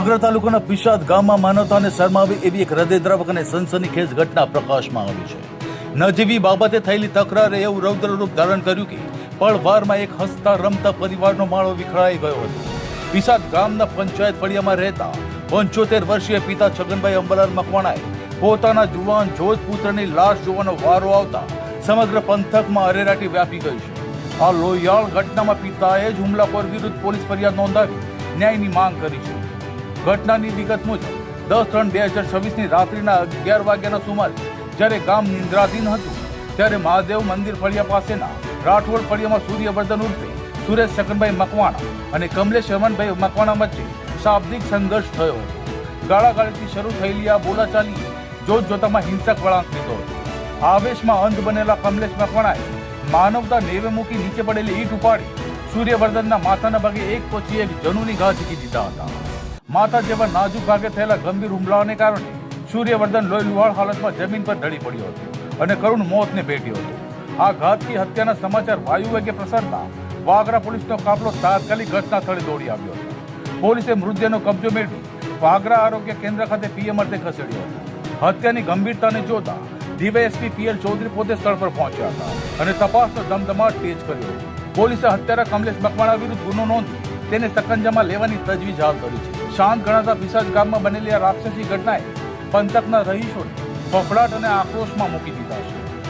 વાગરા તાલુકાના પિશાદ ગામમાં માનવતાને શરમાવે એવી એક હૃદયદ્રાવક અને સનસનીખેજ ઘટના પ્રકાશમાં આવી છે. નજીવી બાબતે થયેલી તકરારે એવું રૌદ્રરૂપ ધારણ કર્યું કે પળવારમાં એક હસતા રમતા પરિવારનો માળો વિખરાઈ ગયો હતો. પિશાદ ગામના પંચાયત ફળિયામાં રહેતા 75 વર્ષીય પિતા છગનભાઈ અંબાલાલ મકવાણાએ પોતાના જુવાન જોધપુત્રની લાશ જોવાનો વારો આવતા સમગ્ર પંથકમાં અરેરાટી વ્યાપી ગઈ છે. આ લોહિયાળ ઘટનામાં પિતાએ જ હુમલાખોર વિરુદ્ધ પોલીસ ફરિયાદ નોંધાવી ન્યાયની માંગ કરી છે. ઘટનાની વિગત મુજબ 10/3/2026ની રાત્રિના 11 વાગ્યાના સુમારે જ્યારે ગામ નિંદ્રાધીન હતું ત્યારે મહાદેવ મંદિર ફળિયા પાસેના રાઠોડ ફળિયામાં સૂર્યવર્ધન ઉર્ફે સુરેશ છગનભાઈ મકવાણા અને કમલેશ રમણભાઈ મકવાણા વચ્ચે શાબ્દિક સંઘર્ષ થયો હતો. ગાળાગાળીથી શરૂ થયેલી આ બોલાચાલીએ જોતજોતામાં હિંસક વળાંક લીધો હતો. આવેશમાં અંધ બનેલા કમલેશ મકવાણાએ માનવતા નેવે મૂકી નીચે પડેલી ઈંટ ઉપાડી સૂર્યવર્ધનના માથાના ભાગે એક પછી એક જનુની ઘા ઝીકી દીધા હતા. માથા જેવા નાજુક ભાગે થયેલા ગંભીર હુમલાઓને કારણે સૂર્યવર્ધન લોહી લુહાણ હાલતમાં જમીન પર ઢળી પડ્યો હતો અને કરુણ મોતને ભેટ્યો હતો. આ ઘાતકી હત્યાના સમાચાર વાયુ વેગે પ્રસરતા વાગરા પોલીસનો કાફલો તાત્કાલિક ઘટના સ્થળે દોડી આવ્યો હતો. પોલીસે મૃતદેહનો કબજો મેળવી વાગરા આરોગ્ય કેન્દ્ર ખાતે પીએમ અર્થે ખસેડ્યો હતો. હત્યાની ગંભીરતાને જોતા ડીવાયએસપી પીએલ ચૌધરી પોતે સ્થળ પર પહોંચ્યા હતા અને તપાસનો ધમધમાટ તેજ કર્યો હતો. પોલીસે હત્યારા કમલેશ મકવાણા વિરુદ્ધ ગુનો નોંધી તેને સકંજામાં લેવાની તજવીજ હાથ ધરી છે. શાંત ગણાતા પિશાદ ગામમાં બનેલી આ રાક્ષસી ઘટનાએ પંથકના રહીશોને ફફડાટ અને આક્રોશમાં મૂકી દીધા છે.